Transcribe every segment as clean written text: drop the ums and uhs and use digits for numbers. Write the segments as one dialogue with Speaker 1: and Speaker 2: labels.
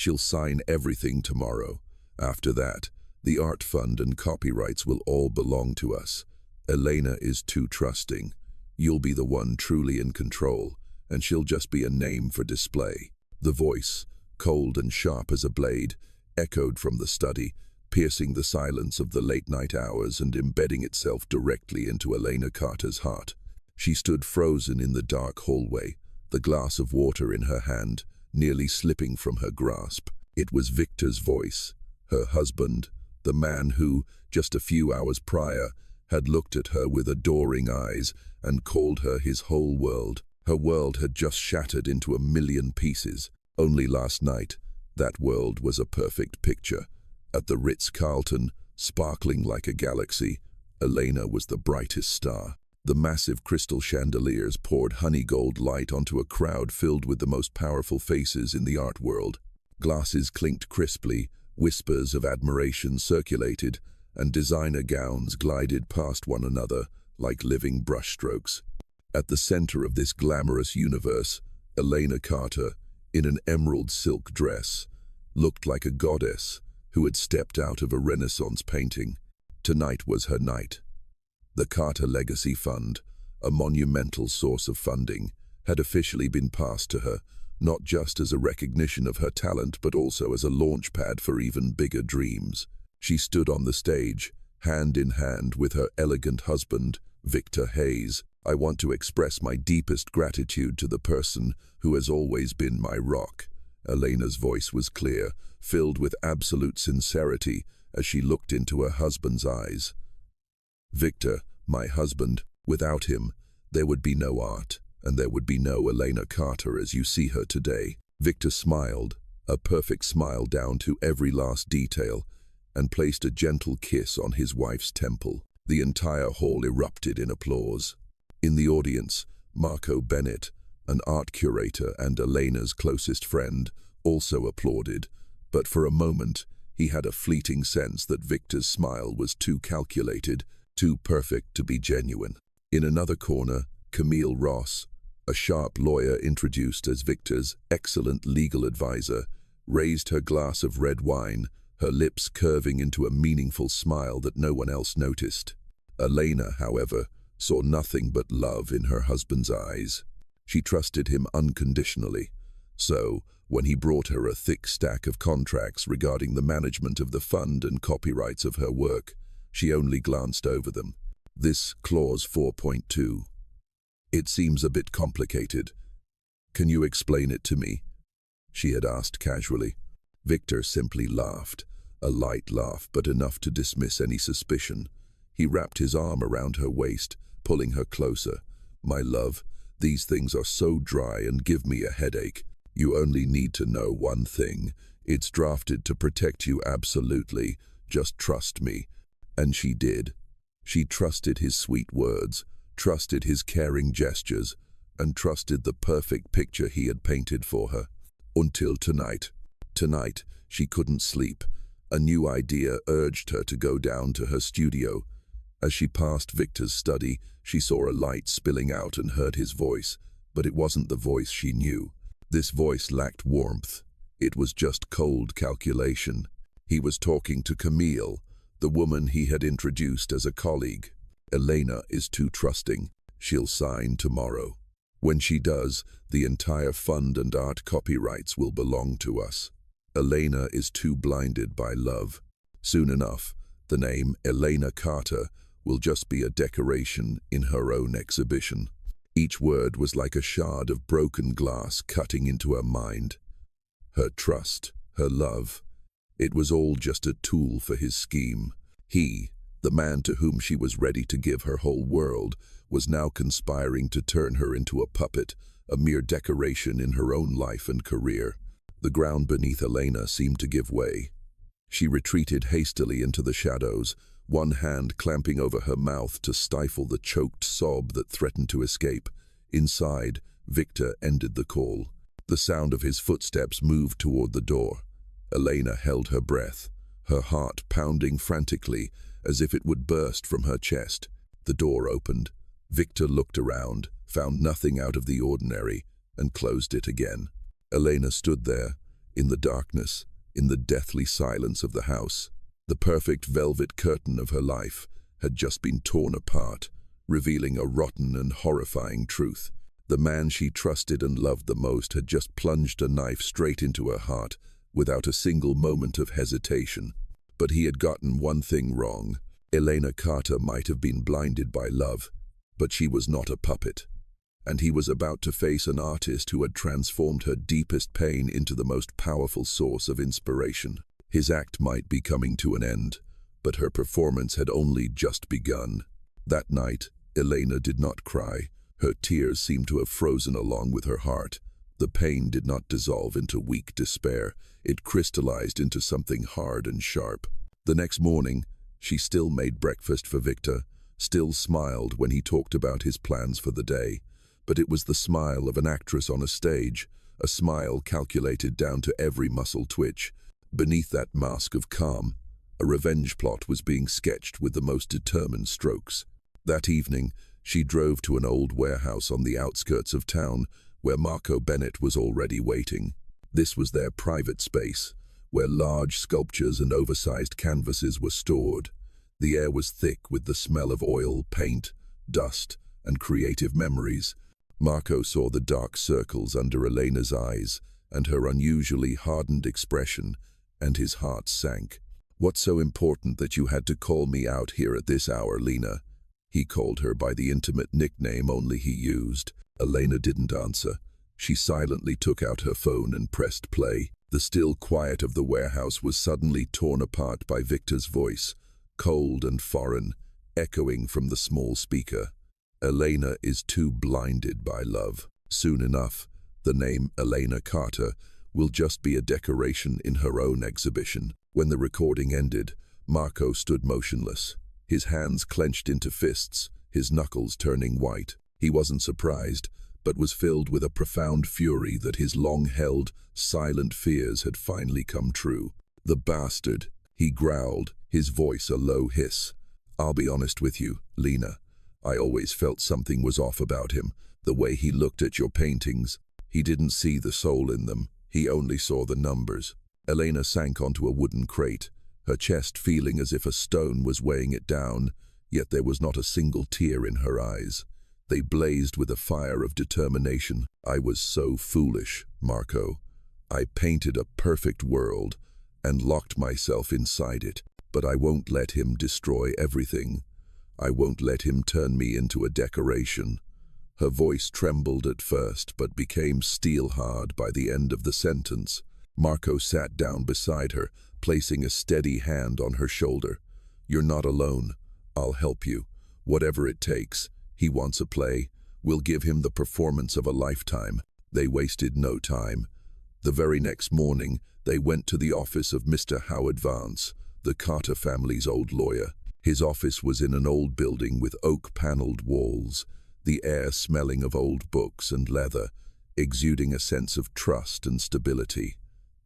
Speaker 1: She'll sign everything tomorrow. After that, the art fund and copyrights will all belong to us. Elena is too trusting. You'll be the one truly in control, and she'll just be a name for display." The voice, cold and sharp as a blade, echoed from the study, piercing the silence of the late-night hours and embedding itself directly into Elena Carter's heart. She stood frozen in the dark hallway, the glass of water in her hand, nearly slipping from her grasp. It was Victor's voice, her husband, the man who, just a few hours prior, had looked at her with adoring eyes and called her his whole world. Her world had just shattered into a million pieces. Only last night, that world was a perfect picture. At the Ritz-Carlton, sparkling like a galaxy, Elena was the brightest star. The massive crystal chandeliers poured honey-gold light onto a crowd filled with the most powerful faces in the art world. Glasses clinked crisply, whispers of admiration circulated, and designer gowns glided past one another like living brushstrokes. At the center of this glamorous universe, Elena Carter, in an emerald silk dress, looked like a goddess who had stepped out of a Renaissance painting. Tonight was her night. The Carter Legacy Fund, a monumental source of funding, had officially been passed to her, not just as a recognition of her talent but also as a launchpad for even bigger dreams. She stood on the stage, hand in hand with her elegant husband, Victor Hayes. "I want to express my deepest gratitude to the person who has always been my rock." Elena's voice was clear, filled with absolute sincerity as she looked into her husband's eyes. "Victor, my husband, without him, there would be no art, and there would be no Elena Carter as you see her today." Victor smiled, a perfect smile down to every last detail, and placed a gentle kiss on his wife's temple. The entire hall erupted in applause. In the audience, Marco Bennett, an art curator and Elena's closest friend, also applauded, but for a moment he had a fleeting sense that Victor's smile was too calculated, too perfect to be genuine. In another corner, Camille Ross, a sharp lawyer introduced as Victor's excellent legal advisor, raised her glass of red wine, her lips curving into a meaningful smile that no one else noticed. Elena, however, saw nothing but love in her husband's eyes. She trusted him unconditionally. So, when he brought her a thick stack of contracts regarding the management of the fund and copyrights of her work, she only glanced over them. "This clause 4.2. It seems a bit complicated. Can you explain it to me?" she had asked casually. Victor simply laughed, a light laugh but enough to dismiss any suspicion. He wrapped his arm around her waist, pulling her closer. "My love, these things are so dry and give me a headache. You only need to know one thing. It's drafted to protect you absolutely. Just trust me." And she did. She trusted his sweet words, trusted his caring gestures, and trusted the perfect picture he had painted for her. Until tonight. Tonight, she couldn't sleep. A new idea urged her to go down to her studio. As she passed Victor's study, she saw a light spilling out and heard his voice, but it wasn't the voice she knew. This voice lacked warmth. It was just cold calculation. He was talking to Camille, the woman he had introduced as a colleague. "Elena is too trusting. She'll sign tomorrow. When she does, the entire fund and art copyrights will belong to us. Elena is too blinded by love. Soon enough, the name Elena Carter will just be a decoration in her own exhibition." Each word was like a shard of broken glass cutting into her mind. Her trust, her love, it was all just a tool for his scheme. He, the man to whom she was ready to give her whole world, was now conspiring to turn her into a puppet, a mere decoration in her own life and career. The ground beneath Elena seemed to give way. She retreated hastily into the shadows, one hand clamping over her mouth to stifle the choked sob that threatened to escape. Inside, Victor ended the call. The sound of his footsteps moved toward the door. Elena held her breath, her heart pounding frantically as if it would burst from her chest. The door opened. Victor looked around, found nothing out of the ordinary, and closed it again. Elena stood there, In the darkness, in the deathly silence of the house, the perfect velvet curtain of her life had just been torn apart, revealing a rotten and horrifying truth. The man she trusted and loved the most had just plunged a knife straight into her heart without a single moment of hesitation. But he had gotten one thing wrong. Elena Carter might have been blinded by love, but she was not a puppet. And he was about to face an artist who had transformed her deepest pain into the most powerful source of inspiration. His act might be coming to an end, but her performance had only just begun. That night, Elena did not cry. Her tears seemed to have frozen along with her heart. The pain did not dissolve into weak despair. It crystallized into something hard and sharp. The next morning, she still made breakfast for Victor, still smiled when he talked about his plans for the day. But it was the smile of an actress on a stage, a smile calculated down to every muscle twitch. Beneath that mask of calm, a revenge plot was being sketched with the most determined strokes. That evening, she drove to an old warehouse on the outskirts of town where Marco Bennett was already waiting. This was their private space, where large sculptures and oversized canvases were stored. The air was thick with the smell of oil, paint, dust, and creative memories. Marco saw the dark circles under Elena's eyes and her unusually hardened expression, and his heart sank. "What's so important that you had to call me out here at this hour, Lena?" He called her by the intimate nickname only he used. Elena didn't answer. She silently took out her phone and pressed play. The still quiet of the warehouse was suddenly torn apart by Victor's voice, cold and foreign, echoing from the small speaker. "Elena is too blinded by love. Soon enough, the name Elena Carter will just be a decoration in her own exhibition." When the recording ended, Marco stood motionless, his hands clenched into fists, his knuckles turning white. He wasn't surprised, but was filled with a profound fury that his long-held, silent fears had finally come true. "The bastard," he growled, his voice a low hiss. "I'll be honest with you, Lena. I always felt something was off about him. The way he looked at your paintings. He didn't see the soul in them. He only saw the numbers." Elena sank onto a wooden crate, her chest feeling as if a stone was weighing it down, yet there was not a single tear in her eyes. They blazed with a fire of determination. "I was so foolish, Marco. I painted a perfect world and locked myself inside it, but I won't let him destroy everything. I won't let him turn me into a decoration." Her voice trembled at first, but became steel-hard by the end of the sentence. Marco sat down beside her, placing a steady hand on her shoulder. "You're not alone. I'll help you. Whatever it takes. He wants a play. We'll give him the performance of a lifetime." They wasted no time. The very next morning, they went to the office of Mr. Howard Vance, the Carter family's old lawyer. His office was in an old building with oak-paneled walls, the air smelling of old books and leather, exuding a sense of trust and stability.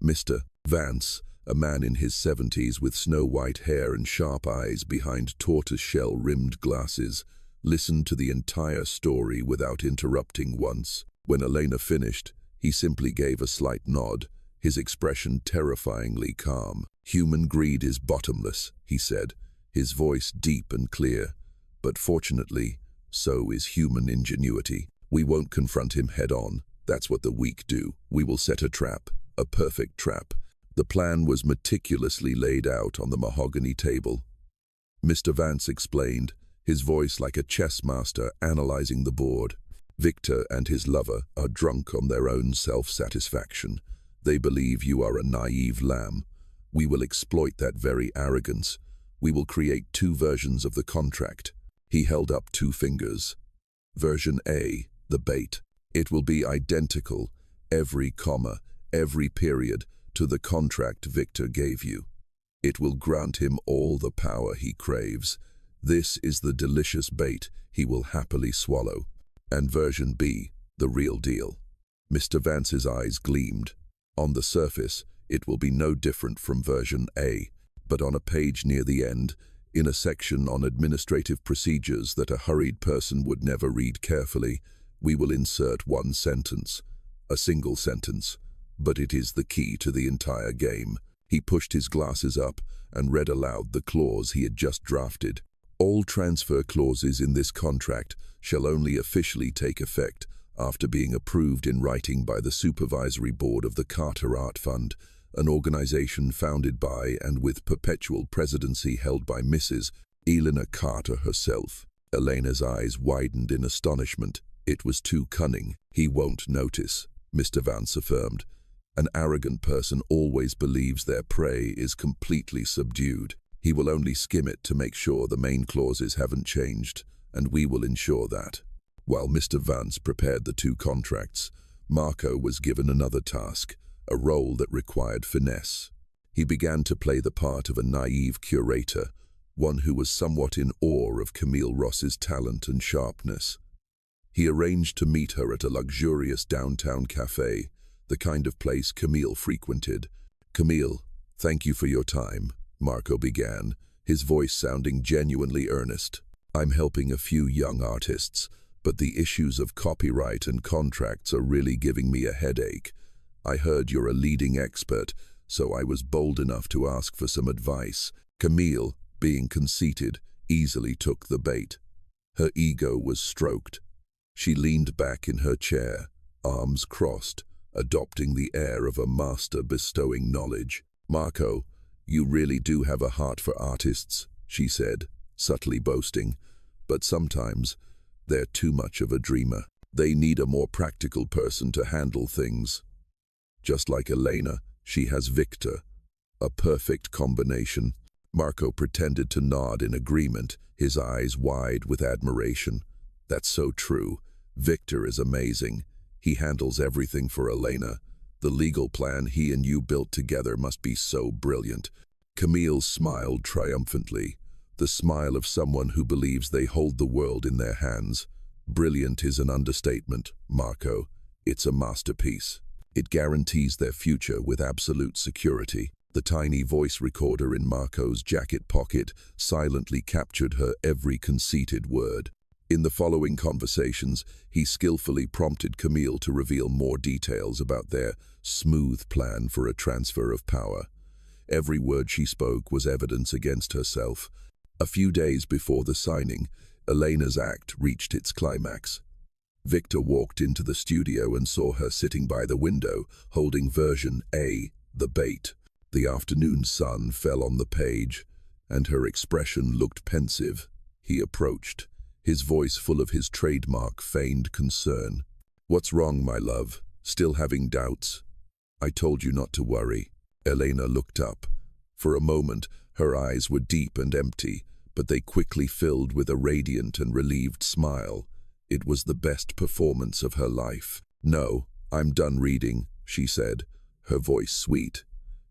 Speaker 1: Mr. Vance, a man in his 70s with snow-white hair and sharp eyes behind tortoise-shell-rimmed glasses, listened to the entire story without interrupting once. When Elena finished, he simply gave a slight nod, his expression terrifyingly calm. "Human greed is bottomless," he said, his voice deep and clear. "But fortunately, so is human ingenuity. We won't confront him head-on. That's what the weak do. We will set a trap, a perfect trap." The plan was meticulously laid out on the mahogany table. Mr. Vance explained, his voice like a chess master analyzing the board. "Victor and his lover are drunk on their own self-satisfaction. They believe you are a naive lamb. We will exploit that very arrogance. We will create two versions of the contract." He held up two fingers. "Version A, the bait. It will be identical, every comma, every period, to the contract Victor gave you. It will grant him all the power he craves. This is the delicious bait he will happily swallow. And version B, the real deal." Mr. Vance's eyes gleamed. "On the surface, it will be no different from version A, but on a page near the end, in a section on administrative procedures that a hurried person would never read carefully, we will insert one sentence, a single sentence. but it is the key to the entire game. He pushed his glasses up and read aloud the clause he had just drafted. All transfer clauses in this contract shall only officially take effect after being approved in writing by the Supervisory Board of the Carter Art Fund, an organization founded by and with perpetual presidency held by Mrs. Elena Carter herself. Elena's eyes widened in astonishment. It was too cunning. He won't notice, Mr. Vance affirmed. An arrogant person always believes their prey is completely subdued. He will only skim it to make sure the main clauses haven't changed, and we will ensure that. While Mr. Vance prepared the two contracts, Marco was given another task, a role that required finesse. He began to play the part of a naive curator, one who was somewhat in awe of Camille Ross's talent and sharpness. He arranged to meet her at a luxurious downtown cafe, the kind of place Camille frequented. "Camille, thank you for your time," Marco began, his voice sounding genuinely earnest. "I'm helping a few young artists, but the issues of copyright and contracts are really giving me a headache. I heard you're a leading expert, so I was bold enough to ask for some advice." Camille, being conceited, easily took the bait. Her ego was stroked. She leaned back in her chair, arms crossed, adopting the air of a master bestowing knowledge. "Marco, you really do have a heart for artists," she said, subtly boasting, "but sometimes they're too much of a dreamer. They need a more practical person to handle things. Just like Elena, she has Victor, a perfect combination." Marco pretended to nod in agreement, his eyes wide with admiration. "That's so true. Victor is amazing. He handles everything for Elena. The legal plan he and you built together must be so brilliant." Camille smiled triumphantly, the smile of someone who believes they hold the world in their hands. "Brilliant is an understatement, Marco. It's a masterpiece. It guarantees their future with absolute security." The tiny voice recorder in Marco's jacket pocket silently captured her every conceited word. In the following conversations, he skillfully prompted Camille to reveal more details about their smooth plan for a transfer of power. Every word she spoke was evidence against herself. A few days before the signing, Elena's act reached its climax. Victor walked into the studio and saw her sitting by the window, holding version A, the bait. The afternoon sun fell on the page, and her expression looked pensive. He approached, his voice full of his trademark feigned concern. "What's wrong, my love? Still having doubts? I told you not to worry." Elena looked up. For a moment, her eyes were deep and empty, but they quickly filled with a radiant and relieved smile. It was the best performance of her life. "No, I'm done reading," she said, her voice sweet.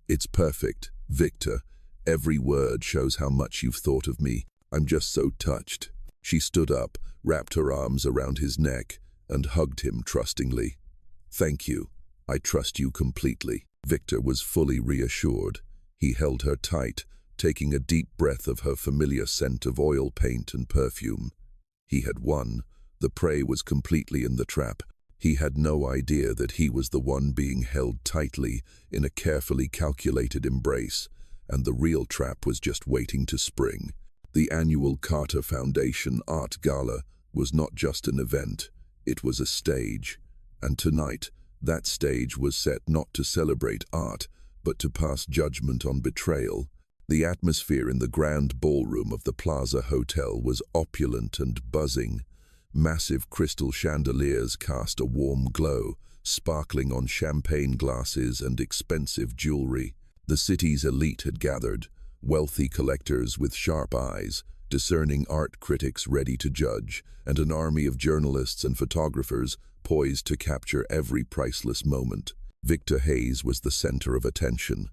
Speaker 1: "It's perfect, Victor. Every word shows how much you've thought of me. I'm just so touched." She stood up, wrapped her arms around his neck, and hugged him trustingly. "Thank you. I trust you completely." Victor was fully reassured. He held her tight, taking a deep breath of her familiar scent of oil paint and perfume. He had won. The prey was completely in the trap. He had no idea that he was the one being held tightly in a carefully calculated embrace, and the real trap was just waiting to spring. The annual Carter Foundation Art Gala was not just an event, it was a stage. And tonight, that stage was set not to celebrate art, but to pass judgment on betrayal. The atmosphere in the grand ballroom of the Plaza Hotel was opulent and buzzing. Massive crystal chandeliers cast a warm glow, sparkling on champagne glasses and expensive jewelry. The city's elite had gathered, wealthy collectors with sharp eyes, discerning art critics ready to judge, and an army of journalists and photographers poised to capture every priceless moment. Victor Hayes was the center of attention.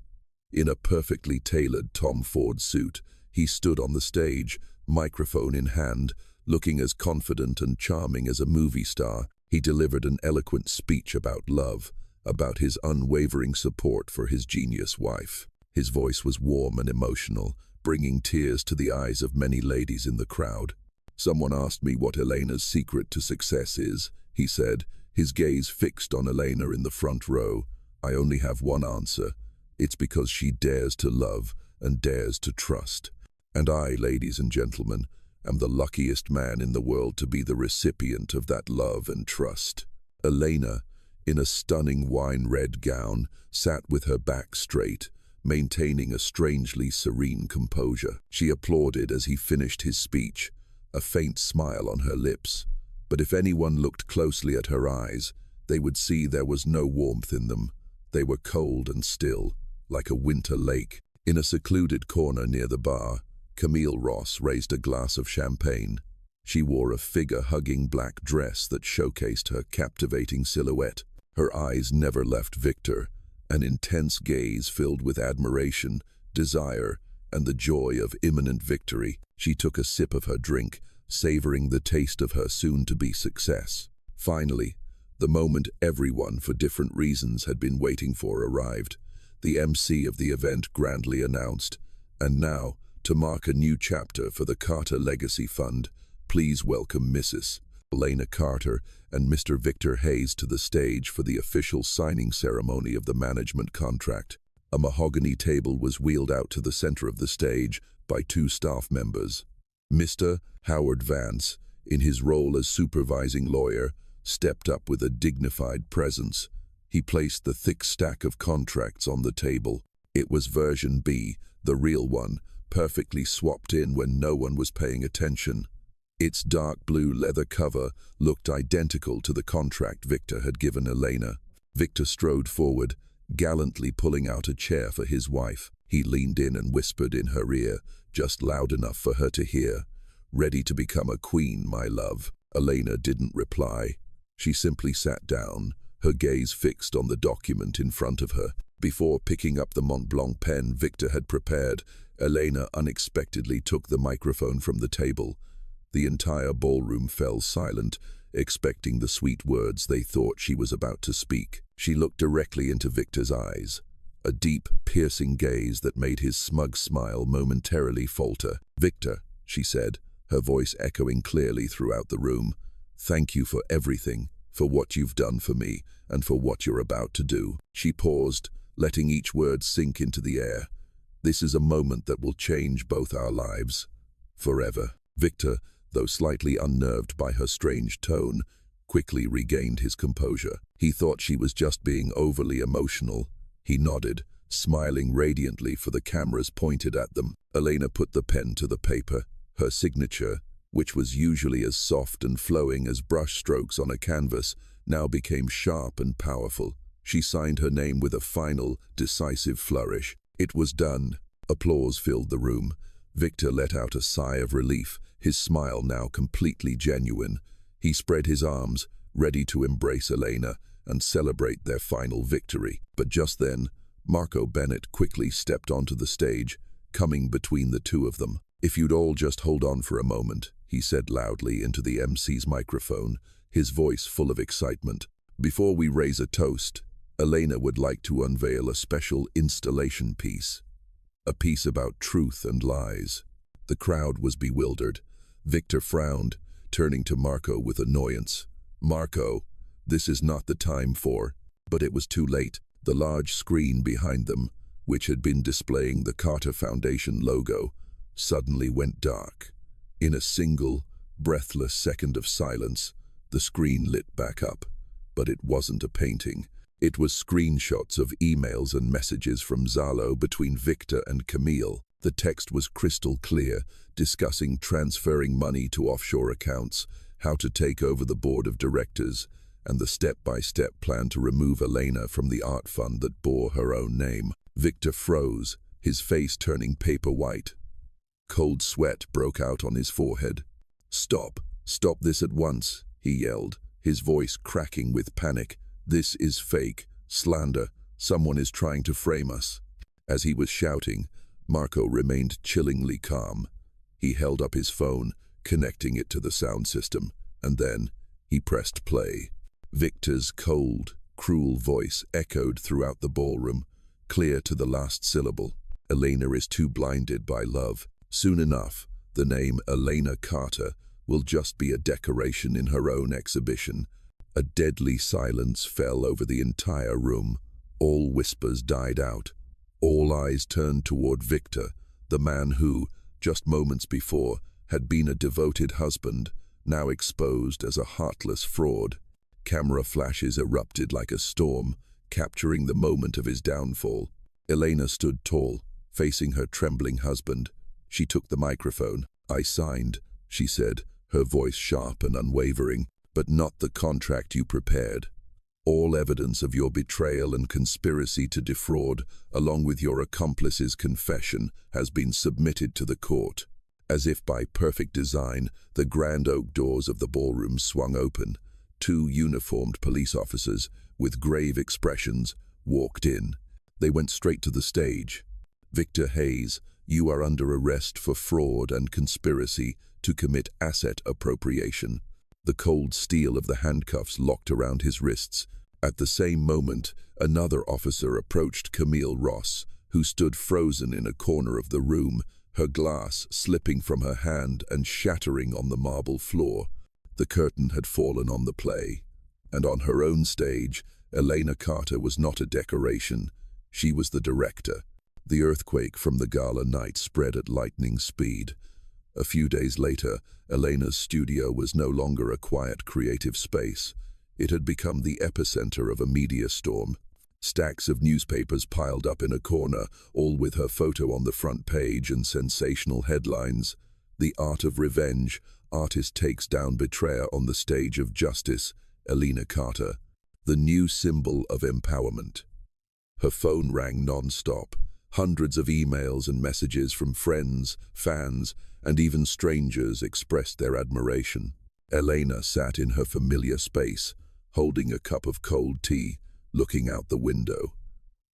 Speaker 1: In a perfectly tailored Tom Ford suit, he stood on the stage, microphone in hand, looking as confident and charming as a movie star. He delivered an eloquent speech about love, about his unwavering support for his genius wife. His voice was warm and emotional, bringing tears to the eyes of many ladies in the crowd. "Someone asked me what Elena's secret to success is," he said, his gaze fixed on Elena in the front row. I only have one answer. It's because she dares to love and dares to trust. And I, ladies and gentlemen, am the luckiest man in the world to be the recipient of that love and trust. Elena, in a stunning wine-red gown, sat with her back straight, maintaining a strangely serene composure. She applauded as he finished his speech, a faint smile on her lips. But if anyone looked closely at her eyes, they would see there was no warmth in them. They were cold and still, like a winter lake. In a secluded corner near the bar, Camille Ross raised a glass of champagne. She wore a figure-hugging black dress that showcased her captivating silhouette. Her eyes never left Victor, an intense gaze filled with admiration, desire, and the joy of imminent victory. She took a sip of her drink, savoring the taste of her soon-to-be success. Finally, the moment everyone, for different reasons, had been waiting for arrived. The MC of the event grandly announced, "And now, to mark a new chapter for the Carter Legacy Fund, please welcome Mrs. Elena Carter and Mr. Victor Hayes to the stage for the official signing ceremony of the management contract." A mahogany table was wheeled out to the center of the stage by two staff members. Mr. Howard Vance, in his role as supervising lawyer, stepped up with a dignified presence. He placed the thick stack of contracts on the table. It was version B, the real one, perfectly swapped in when no one was paying attention. Its dark blue leather cover looked identical to the contract Victor had given Elena. Victor strode forward, gallantly pulling out a chair for his wife. He leaned in and whispered in her ear, just loud enough for her to hear, "Ready to become a queen, my love." Elena didn't reply. She simply sat down, her gaze fixed on the document in front of her. Before picking up the Mont Blanc pen Victor had prepared, Elena unexpectedly took the microphone from the table. The entire ballroom fell silent, expecting the sweet words they thought she was about to speak. She looked directly into Victor's eyes, a deep, piercing gaze that made his smug smile momentarily falter. "Victor," she said, her voice echoing clearly throughout the room, "thank you for everything, for what you've done for me, and for what you're about to do." She paused, letting each word sink into the air. "This is a moment that will change both our lives, forever." Victor, though slightly unnerved by her strange tone, quickly regained his composure. He thought she was just being overly emotional. He nodded, smiling radiantly for the cameras pointed at them. Elena put the pen to the paper. Her signature, which was usually as soft and flowing as brush strokes on a canvas, now became sharp and powerful. She signed her name with a final, decisive flourish. It was done. Applause filled the room. Victor let out a sigh of relief, his smile now completely genuine. He spread his arms, ready to embrace Elena and celebrate their final victory. But just then, Marco Bennett quickly stepped onto the stage, coming between the two of them. "If you'd all just hold on for a moment," he said loudly into the MC's microphone, his voice full of excitement. "Before we raise a toast, Elena would like to unveil a special installation piece. A piece about truth and lies." The crowd was bewildered. Victor frowned, turning to Marco with annoyance. "Marco, this is not the time for..." But it was too late. The large screen behind them, which had been displaying the Carter Foundation logo, suddenly went dark. In a single, breathless second of silence, the screen lit back up. But it wasn't a painting. It was screenshots of emails and messages from Zalo between Victor and Camille. The text was crystal clear, discussing transferring money to offshore accounts, how to take over the board of directors, and the step-by-step plan to remove Elena from the art fund that bore her own name. Victor froze, his face turning paper white. Cold sweat broke out on his forehead. "Stop! Stop this at once!" he yelled, his voice cracking with panic. "This is fake, slander. Someone is trying to frame us." As he was shouting, Marco remained chillingly calm. He held up his phone, connecting it to the sound system, and then he pressed play. Victor's cold, cruel voice echoed throughout the ballroom, clear to the last syllable. "Elena is too blinded by love. Soon enough, the name Elena Carter will just be a decoration in her own exhibition." A deadly silence fell over the entire room. All whispers died out. All eyes turned toward Victor, the man who, just moments before, had been a devoted husband, now exposed as a heartless fraud. Camera flashes erupted like a storm, capturing the moment of his downfall. Elena stood tall, facing her trembling husband. She took the microphone. "I signed," she said, her voice sharp and unwavering, "but not the contract you prepared. All evidence of your betrayal and conspiracy to defraud, along with your accomplice's confession, has been submitted to the court." As if by perfect design, the grand oak doors of the ballroom swung open. Two uniformed police officers, with grave expressions, walked in. They went straight to the stage. "Victor Hayes, you are under arrest for fraud and conspiracy to commit asset appropriation." The cold steel of the handcuffs locked around his wrists. At the same moment, another officer approached Camille Ross, who stood frozen in a corner of the room, her glass slipping from her hand and shattering on the marble floor. The curtain had fallen on the play, and on her own stage, Elena Carter was not a decoration. She was the director. The earthquake from the gala night spread at lightning speed. A few days later, Elena's studio was no longer a quiet creative space. It had become the epicenter of a media storm. Stacks of newspapers piled up in a corner, all with her photo on the front page and sensational headlines. "The Art of Revenge. Artist takes down betrayer on the stage of justice. Elena Carter." The new symbol of empowerment. Her phone rang non-stop. Hundreds of emails and messages from friends, fans, and even strangers expressed their admiration. Elena sat in her familiar space, holding a cup of cold tea, looking out the window.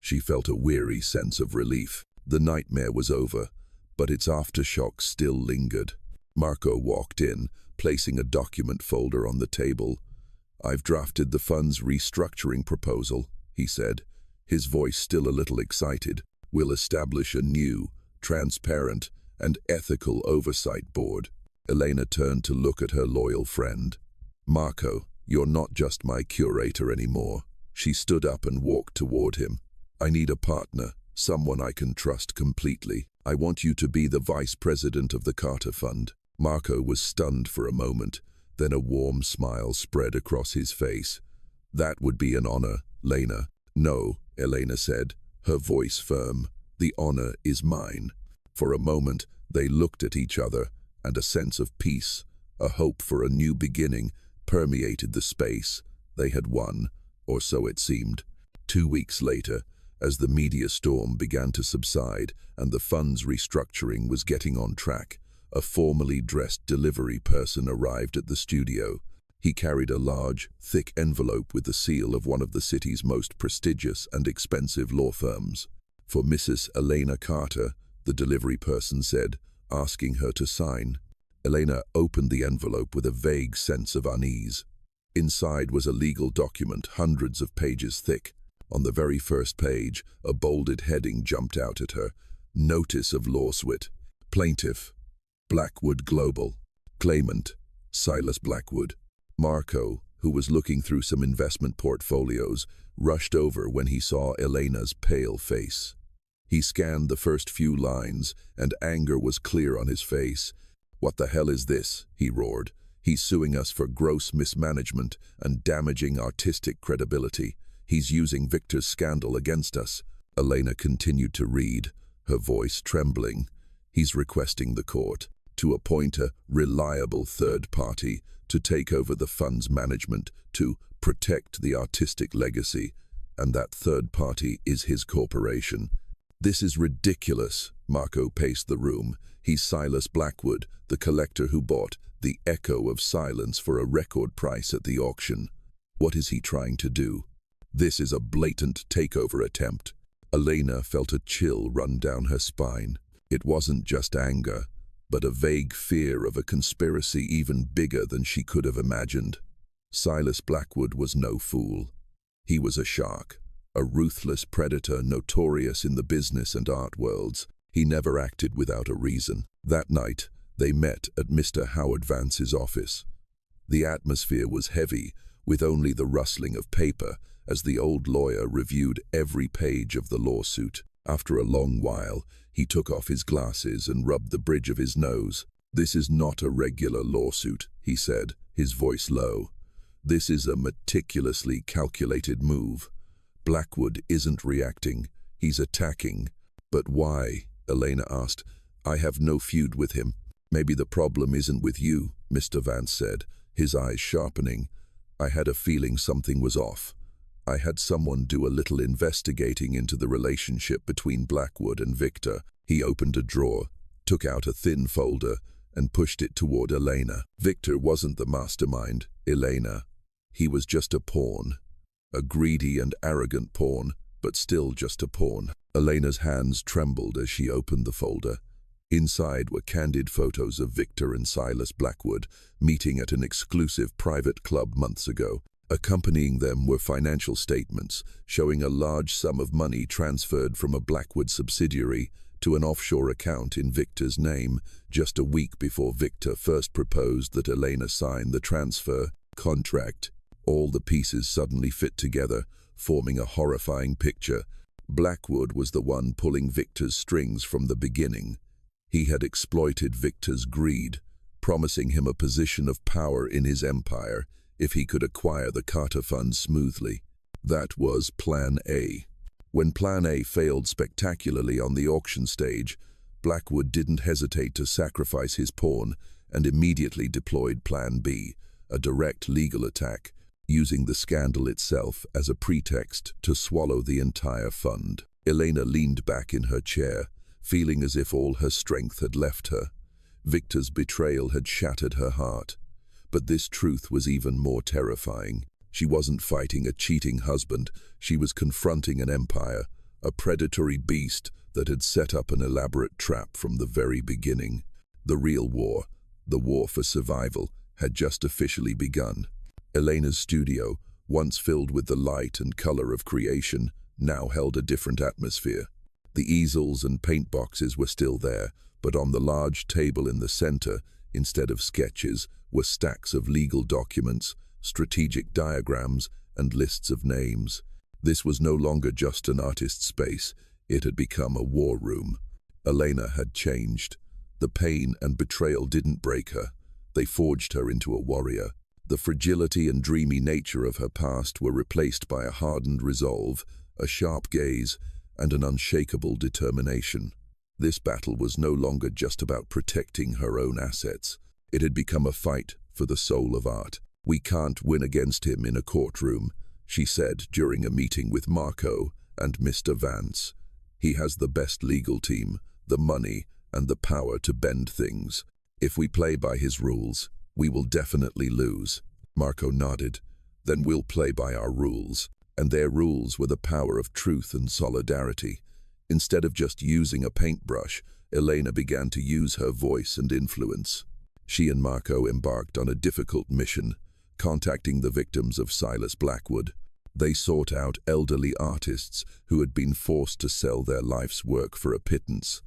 Speaker 1: She felt a weary sense of relief. The nightmare was over, but its aftershocks still lingered. Marco walked in, placing a document folder on the table. "I've drafted the fund's restructuring proposal," he said, his voice still a little excited. "We'll establish a new, transparent, and ethical oversight board." Elena turned to look at her loyal friend. "Marco, you're not just my curator anymore." She stood up and walked toward him. "I need a partner, someone I can trust completely. I want you to be the vice president of the Carter Fund." Marco was stunned for a moment, then a warm smile spread across his face. "That would be an honor, Lena." "No," Elena said, her voice firm. "The honor is mine." For a moment, they looked at each other, and a sense of peace, a hope for a new beginning, permeated the space. They had won, or so it seemed. 2 weeks later, as the media storm began to subside and the fund's restructuring was getting on track, a formally dressed delivery person arrived at the studio. He carried a large, thick envelope with the seal of one of the city's most prestigious and expensive law firms. "For Mrs. Elena Carter," the delivery person said, asking her to sign. Elena opened the envelope with a vague sense of unease. Inside was a legal document, hundreds of pages thick. On the very first page, a bolded heading jumped out at her. "Notice of lawsuit. Plaintiff, Blackwood Global. Claimant, Silas Blackwood." Marco, who was looking through some investment portfolios, rushed over when he saw Elena's pale face. He scanned the first few lines, and anger was clear on his face. "What the hell is this?" he roared. "He's suing us for gross mismanagement and damaging artistic credibility. He's using Victor's scandal against us." Elena continued to read, her voice trembling. "He's requesting the court to appoint a reliable third party to take over the fund's management to protect the artistic legacy, and that third party is his corporation." "This is ridiculous." Marco paced the room. "He's Silas Blackwood, the collector who bought The Echo of Silence for a record price at the auction. What is he trying to do? This is a blatant takeover attempt." Elena felt a chill run down her spine. It wasn't just anger, but a vague fear of a conspiracy even bigger than she could have imagined. Silas Blackwood was no fool. He was a shark, a ruthless predator notorious in the business and art worlds. He never acted without a reason. That night, they met at Mr. Howard Vance's office. The atmosphere was heavy, with only the rustling of paper as the old lawyer reviewed every page of the lawsuit. After a long while, he took off his glasses and rubbed the bridge of his nose. "This is not a regular lawsuit," he said, his voice low. "This is a meticulously calculated move. Blackwood isn't reacting, he's attacking." "But why?" Elena asked. "I have no feud with him." "Maybe the problem isn't with you," Mr. Vance said, his eyes sharpening. "I had a feeling something was off. I had someone do a little investigating into the relationship between Blackwood and Victor." He opened a drawer, took out a thin folder, and pushed it toward Elena. "Victor wasn't the mastermind, Elena. He was just a pawn. A greedy and arrogant pawn, but still just a pawn." Elena's hands trembled as she opened the folder. Inside were candid photos of Victor and Silas Blackwood meeting at an exclusive private club months ago. Accompanying them were financial statements showing a large sum of money transferred from a Blackwood subsidiary to an offshore account in Victor's name just a week before Victor first proposed that Elena sign the transfer contract. All the pieces suddenly fit together, forming a horrifying picture. Blackwood was the one pulling Victor's strings from the beginning. He had exploited Victor's greed, promising him a position of power in his empire if he could acquire the Carter funds smoothly. That was Plan A. When Plan A failed spectacularly on the auction stage, Blackwood didn't hesitate to sacrifice his pawn and immediately deployed Plan B, a direct legal attack, using the scandal itself as a pretext to swallow the entire fund. Elena leaned back in her chair, feeling as if all her strength had left her. Victor's betrayal had shattered her heart. But this truth was even more terrifying. She wasn't fighting a cheating husband, she was confronting an empire, a predatory beast that had set up an elaborate trap from the very beginning. The real war, the war for survival, had just officially begun. Elena's studio, once filled with the light and color of creation, now held a different atmosphere. The easels and paint boxes were still there, but on the large table in the center, instead of sketches, were stacks of legal documents, strategic diagrams, and lists of names. This was no longer just an artist's space, it had become a war room. Elena had changed. The pain and betrayal didn't break her, they forged her into a warrior. The fragility and dreamy nature of her past were replaced by a hardened resolve, a sharp gaze, and an unshakable determination. This battle was no longer just about protecting her own assets. It had become a fight for the soul of art. "We can't win against him in a courtroom," she said during a meeting with Marco and Mr. Vance. "He has the best legal team, the money, and the power to bend things. If we play by his rules, we will definitely lose." Marco nodded. "Then we'll play by our rules." And their rules were the power of truth and solidarity. Instead of just using a paintbrush, Elena began to use her voice and influence. She and Marco embarked on a difficult mission, contacting the victims of Silas Blackwood. They sought out elderly artists who had been forced to sell their life's work for a pittance.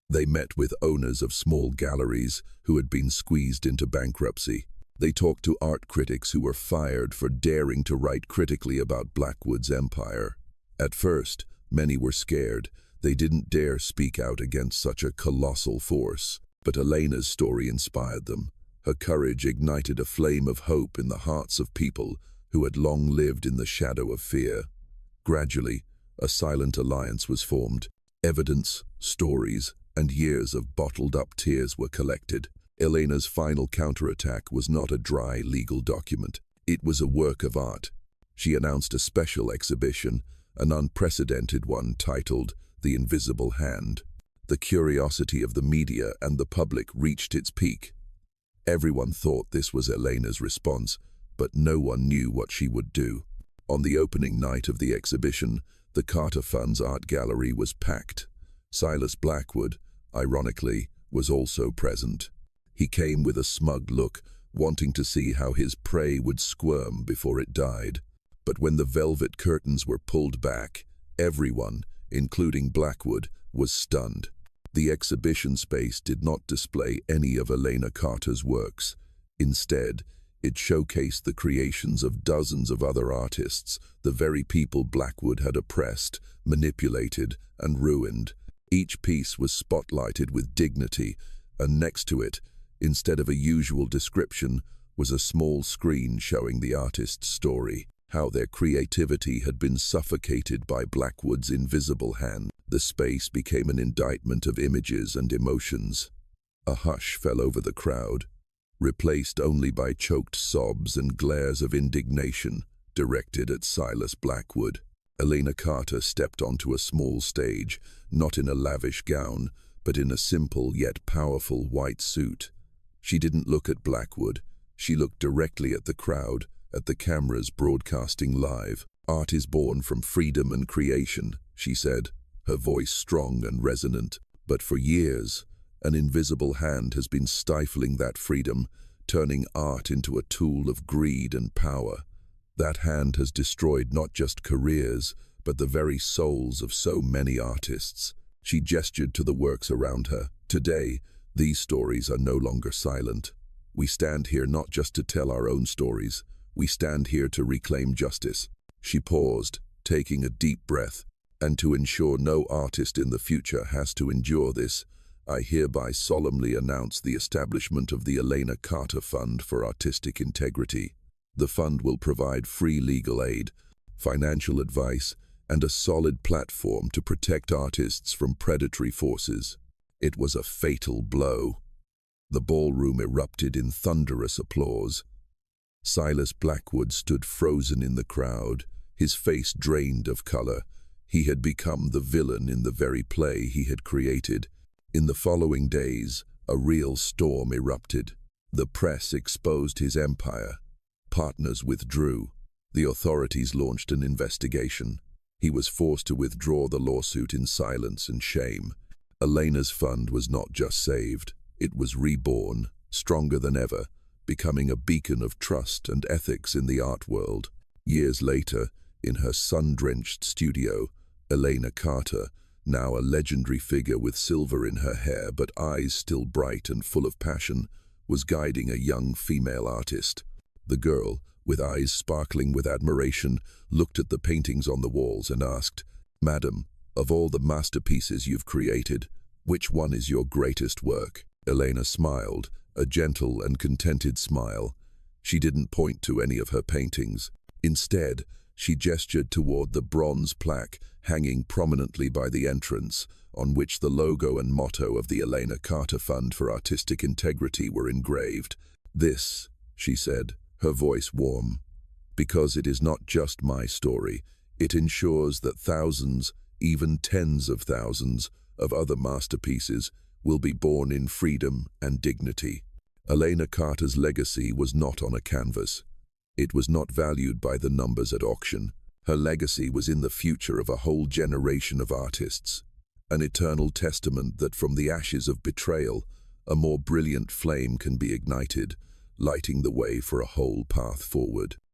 Speaker 1: They met with owners of small galleries who had been squeezed into bankruptcy. They talked to art critics who were fired for daring to write critically about Blackwood's empire. At first, many were scared. They didn't dare speak out against such a colossal force. But Elena's story inspired them. Her courage ignited a flame of hope in the hearts of people who had long lived in the shadow of fear. Gradually, a silent alliance was formed. Evidence, stories, and years of bottled-up tears were collected. Elena's final counterattack was not a dry legal document. It was a work of art. She announced a special exhibition, an unprecedented one titled The Invisible Hand. The curiosity of the media and the public reached its peak. Everyone thought this was Elena's response, but no one knew what she would do. On the opening night of the exhibition, the Carter Fund's art gallery was packed. Silas Blackwood, ironically, was also present. He came with a smug look, wanting to see how his prey would squirm before it died. But when the velvet curtains were pulled back, everyone, including Blackwood, was stunned. The exhibition space did not display any of Elena Carter's works. Instead, It showcased the creations of dozens of other artists, the very people Blackwood had oppressed, manipulated, and ruined. Each piece was spotlighted with dignity, and next to it, instead of a usual description, was a small screen showing the artist's story, how their creativity had been suffocated by Blackwood's invisible hand. The space became an indictment of images and emotions. A hush fell over the crowd, replaced only by choked sobs and glares of indignation directed at Silas Blackwood. Elena Carter stepped onto a small stage, not in a lavish gown, but in a simple yet powerful white suit. She didn't look at Blackwood. She looked directly at the crowd, at the cameras broadcasting live. "Art is born from freedom and creation," she said, her voice strong and resonant. "But for years, an invisible hand has been stifling that freedom, turning art into a tool of greed and power. That hand has destroyed not just careers, but the very souls of so many artists." She gestured to the works around her. "Today, these stories are no longer silent. We stand here not just to tell our own stories. We stand here to reclaim justice." She paused, taking a deep breath. "And to ensure no artist in the future has to endure this, I hereby solemnly announce the establishment of the Elena Carter Fund for Artistic Integrity. The fund will provide free legal aid, financial advice, and a solid platform to protect artists from predatory forces." It was a fatal blow. The ballroom erupted in thunderous applause. Silas Blackwood stood frozen in the crowd, his face drained of color. He had become the villain in the very play he had created. In the following days, a real storm erupted. The press exposed his empire. Partners withdrew. The authorities launched an investigation. He was forced to withdraw the lawsuit in silence and shame. Elena's fund was not just saved, it was reborn, stronger than ever, becoming a beacon of trust and ethics in the art world. Years later, in her sun-drenched studio, Elena Carter, now a legendary figure with silver in her hair but eyes still bright and full of passion, was guiding a young female artist. The girl, with eyes sparkling with admiration, looked at the paintings on the walls and asked, "Madam, of all the masterpieces you've created, which one is your greatest work?" Elena smiled, a gentle and contented smile. She didn't point to any of her paintings. Instead, she gestured toward the bronze plaque hanging prominently by the entrance, on which the logo and motto of the Elena Carter Fund for Artistic Integrity were engraved. "This," she said, her voice warm, "because it is not just my story. It ensures that thousands, even tens of thousands, of other masterpieces will be born in freedom and dignity." Elena Carter's legacy was not on a canvas. It was not valued by the numbers at auction. Her legacy was in the future of a whole generation of artists, an eternal testament that from the ashes of betrayal, a more brilliant flame can be ignited, lighting the way for a whole path forward.